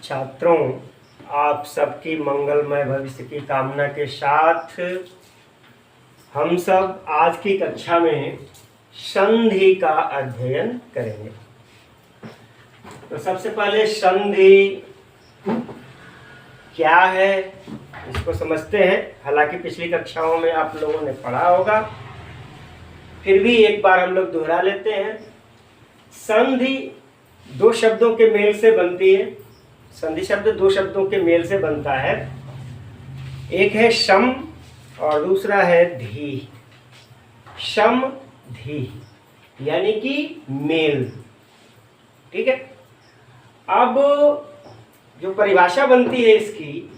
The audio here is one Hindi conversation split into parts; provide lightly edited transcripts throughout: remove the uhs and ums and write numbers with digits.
छात्रों, आप सबकी मंगलमय भविष्य की कामना के साथ हम सब आज की कक्षा में संधि का अध्ययन करेंगे। तो सबसे पहले संधि क्या है इसको समझते हैं। हालांकि पिछली कक्षाओं में आप लोगों ने पढ़ा होगा, फिर भी एक बार हम लोग दोहरा लेते हैं। संधि दो शब्दों के मेल से बनती है। संधि शब्द दो शब्दों के मेल से बनता है। एक है सम और दूसरा है धी। सम धी यानी कि मेल। ठीक है। अब जो परिभाषा बनती है इसकी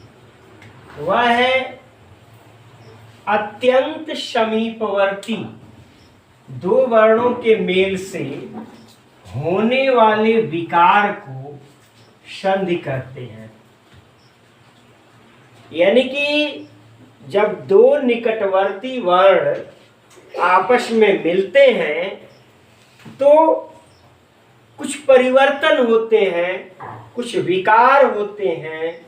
वह है अत्यंत समीपवर्ती दो वर्णों के मेल से होने वाले विकार को संधि कहते हैं। यानी कि जब दो निकटवर्ती वर्ण आपस में मिलते हैं तो कुछ परिवर्तन होते हैं, कुछ विकार होते हैं।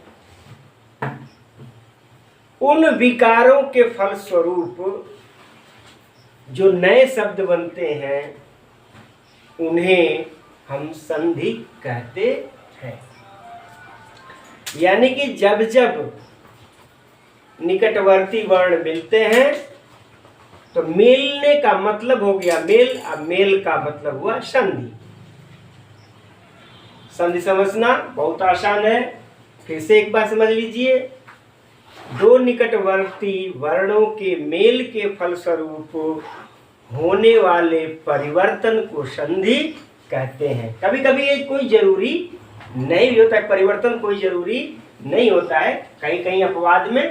उन विकारों के फलस्वरूप जो नए शब्द बनते हैं उन्हें हम संधि कहते हैं। यानी कि जब जब निकटवर्ती वर्ण मिलते हैं तो मिलने का मतलब हो गया मेल, अब मेल का मतलब हुआ संधि। संधि समझना बहुत आसान है, फिर से एक बार समझ लीजिए। दो निकटवर्ती वर्णों के मेल के फलस्वरूप होने वाले परिवर्तन को संधि कहते हैं। कभी कभी ये कोई जरूरी नहीं भी होता है, परिवर्तन कोई जरूरी नहीं होता है। कहीं कहीं अपवाद में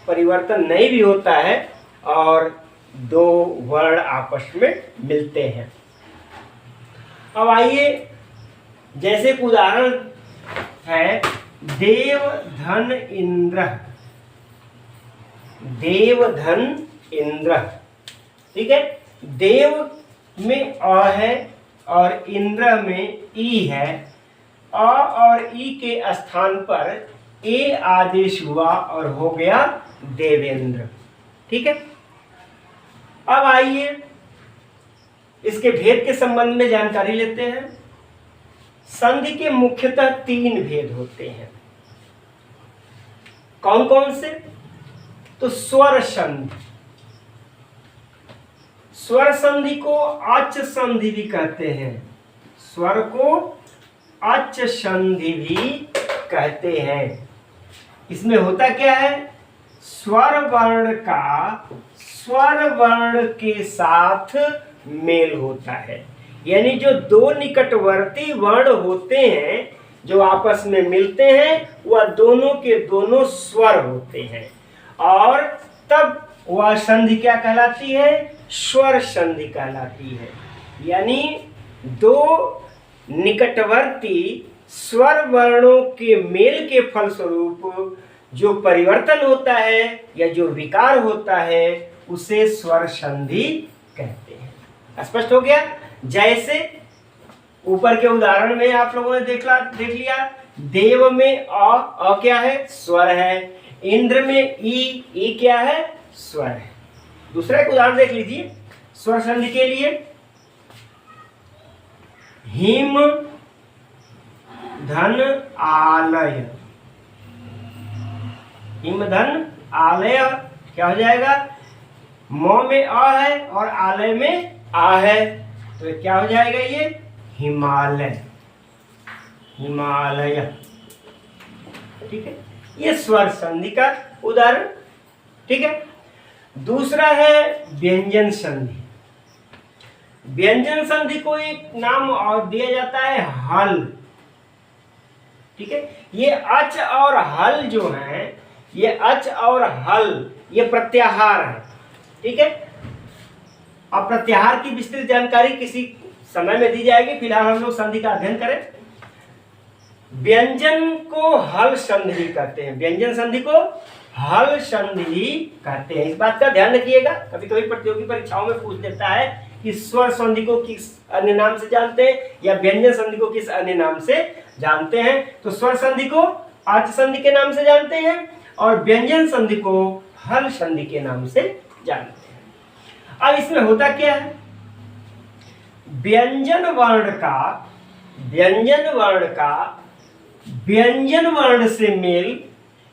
परिवर्तन नहीं भी होता है और दो वर्ण आपस में मिलते हैं। अब आइए, जैसे एक उदाहरण है देव धन इंद्र। देव धन इंद्र, ठीक है। देव में अ है और इंद्र में ई है। अ और ई के स्थान पर ए आदेश हुआ और हो गया देवेंद्र। ठीक है। अब आइए इसके भेद के संबंध में जानकारी लेते हैं। संधि के मुख्यतः तीन भेद होते हैं। कौन कौन से? तो स्वर संधि। स्वर संधि को अच संधि भी कहते हैं। स्वर को अच संधि भी कहते हैं। इसमें होता क्या है? स्वर वर्ण का स्वर वर्ण के साथ मेल होता है। यानी जो दो निकटवर्ती वर्ण होते हैं जो आपस में मिलते हैं वह दोनों के दोनों स्वर होते हैं और तब वह संधि क्या कहलाती है? स्वर संधि कहलाती है। यानी दो निकटवर्ती स्वर वर्णों के मेल के फलस्वरूप जो परिवर्तन होता है या जो विकार होता है उसे स्वर संधि कहते हैं। स्पष्ट हो गया? जैसे ऊपर के उदाहरण में आप लोगों ने देख लिया। देव में अ क्या है? स्वर है। इंद्र में ई क्या है? स्वर है। दूसरा एक उदाहरण देख लीजिए स्वर संधि के लिए। हिम धन आलय। हिम धन आलय क्या हो जाएगा? म में अ है और आलय में आ है, तो क्या हो जाएगा? ये हिमालय। हिमालय। ठीक है। ये स्वर संधि का उदाहरण। ठीक है। दूसरा है व्यंजन संधि। व्यंजन संधि को एक नाम और दिया जाता है हल। ठीक है। ये अच और हल जो है, ये अच और हल ये प्रत्याहार है। ठीक है। अब प्रत्याहार की विस्तृत जानकारी किसी समय में दी जाएगी, फिलहाल हम लोग संधि का अध्ययन करें। व्यंजन को हल संधि कहते हैं। व्यंजन संधि को हल संधि कहते हैं। इस बात का ध्यान रखिएगा, कभी कभी प्रतियोगी परीक्षाओं में पूछ देता है कि स्वर संधि को किस अन्य नाम से जानते हैं या व्यंजन संधि को किस अन्य नाम से जानते हैं। तो स्वर संधि को आच संधि के नाम से जानते हैं और व्यंजन संधि को हल संधि के नाम से जानते हैं। अब इसमें होता क्या है, व्यंजन वर्ण का व्यंजन वर्ण से मेल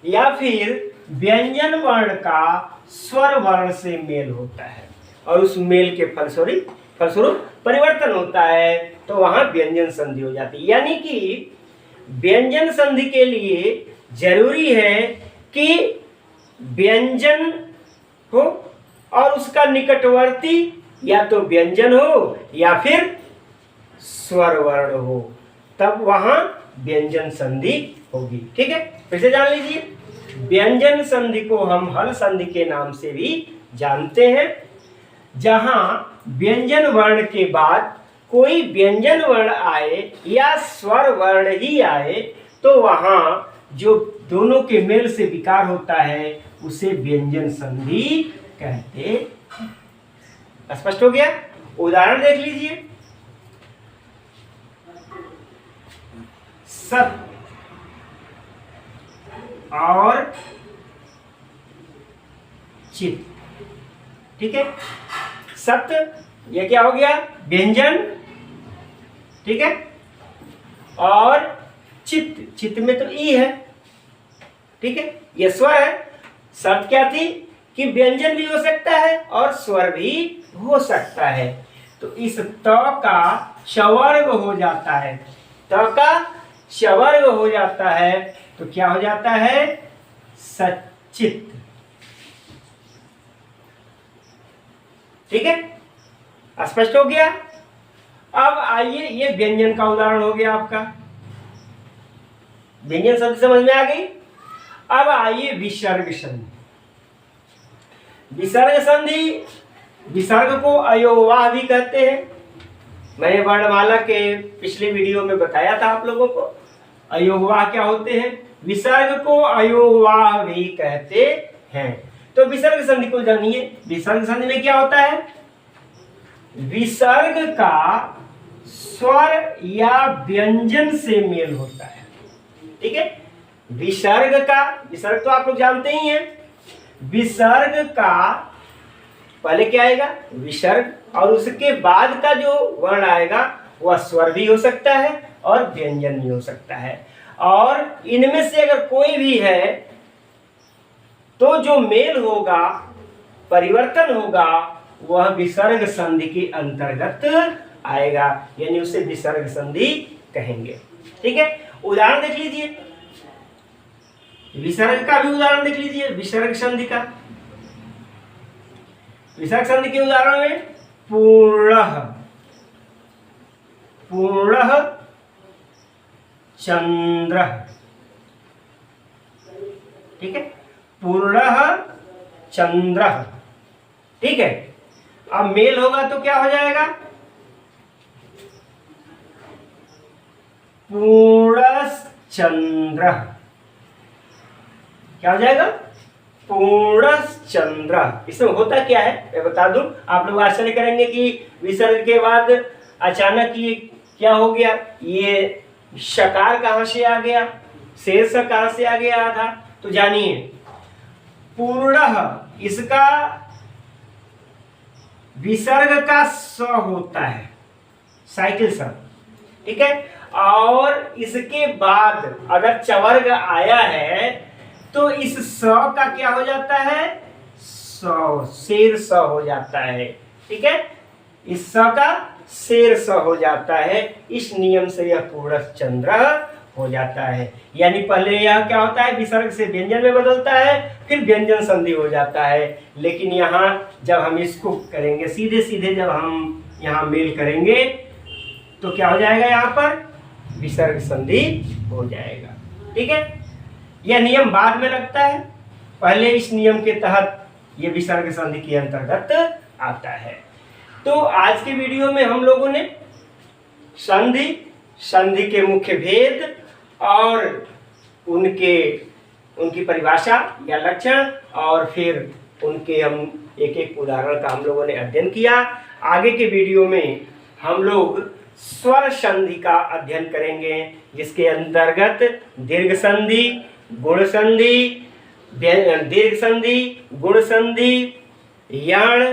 या फिर व्यंजन वर्ण का स्वर वर्ण से मेल होता है और उस मेल के फलस्वरूप परिवर्तन होता है, तो वहां व्यंजन संधि हो जाती है। यानी कि व्यंजन संधि के लिए जरूरी है कि व्यंजन हो और उसका निकटवर्ती या तो व्यंजन हो या फिर स्वर वर्ण हो, तब वहां व्यंजन संधि होगी। ठीक है, फिर से जान लीजिए, व्यंजन संधि को हम हल संधि के नाम से भी जानते हैं। जहां व्यंजन वर्ण के बाद कोई व्यंजन वर्ण आए या स्वर वर्ण ही आए तो वहां जो दोनों के मेल से विकार होता है उसे व्यंजन संधि कहते हैं। स्पष्ट हो गया? उदाहरण देख लीजिए, सत और चित। ठीक है, सत ये क्या हो गया, व्यंजन। ठीक है, और चित में तो ई है। ठीक है, ये स्वर है। शर्त क्या थी कि व्यंजन भी हो सकता है और स्वर भी हो सकता है। तो इस त का शवर्ग हो जाता है, त का शवर्ग हो जाता है तो क्या हो जाता है, सचित। ठीक है, स्पष्ट हो गया? अब आइए, ये व्यंजन का उदाहरण हो गया आपका, व्यंजन शब्द समझ में आ गई। अब आइए विसर्ग संधि। विसर्ग संधि, विसर्ग को अयोगवाह भी कहते हैं। मैंने वर्णमाला के पिछले वीडियो में बताया था आप लोगों को अयोगवाह क्या होते हैं। विसर्ग को अयोगवाह भी कहते हैं। तो विसर्ग संधि को जानिए। विसर्ग संधि में क्या होता है, विसर्ग का स्वर या व्यंजन से मेल होता है। ठीक है, विसर्ग तो आप लोग जानते ही हैं। विसर्ग का पहले क्या आएगा, विसर्ग, और उसके बाद का जो वर्ण आएगा वह स्वर भी हो सकता है और व्यंजन भी हो सकता है। और इनमें से अगर कोई भी है तो जो मेल होगा, परिवर्तन होगा, वह विसर्ग संधि के अंतर्गत आएगा, यानी उसे विसर्ग संधि कहेंगे। ठीक है, उदाहरण देख लीजिए, विसर्ग का भी उदाहरण देख लीजिए। विसर्ग संधि का, विसर्ग संधि के उदाहरण में पूर्णः, पूर्णः चंद्रः। ठीक है, पूर्णः चंद्रः। ठीक है, अब मेल होगा तो क्या हो जाएगा, पूर्णश्चंद्रः। क्या हो जाएगा, पूर्णश्चंद्र। इसमें होता क्या है मैं बता दूं, आप लोग आश्चर्य करेंगे कि विसर्ग के बाद अचानक ये क्या हो गया, ये शकार कहां से आ गया, शेष कहां से आ गया आधा। तो जानिए, पूर्णः इसका विसर्ग का स होता है, साइकिल स। ठीक है, और इसके बाद अगर चवर्ग आया है तो इस स का क्या हो जाता है, सौ, शेर स हो जाता है। ठीक है, इस स का शेर स हो जाता है। इस नियम से यह पूर्णश्चंद्र हो जाता है। यानी पहले यह क्या होता है, विसर्ग से व्यंजन में बदलता है, फिर व्यंजन संधि हो जाता है। लेकिन यहाँ जब हम इसको करेंगे सीधे सीधे, जब हम यहाँ मेल करेंगे तो क्या हो जाएगा, यहाँ पर विसर्ग संधि हो जाएगा। ठीक है, यह नियम बाद में लगता है, पहले इस नियम के तहत यह विसर्ग संधि के अंतर्गत आता है। तो आज के वीडियो में हम लोगों ने संधि, संधि के मुख्य भेद और उनकी परिभाषा या लक्षण, और फिर उनके हम एक एक उदाहरण का हम लोगों ने अध्ययन किया। आगे के वीडियो में हम लोग स्वर संधि का अध्ययन करेंगे, जिसके अंतर्गत दीर्घ संधि, गुण संधि, दीर्घ संधि, गुण संधि, यण,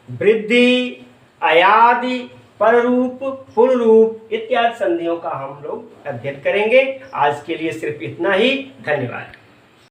वृद्धि, अयादि, पररूप, पुररूप इत्यादि संधियों का हम लोग अध्ययन करेंगे। आज के लिए सिर्फ इतना ही। धन्यवाद।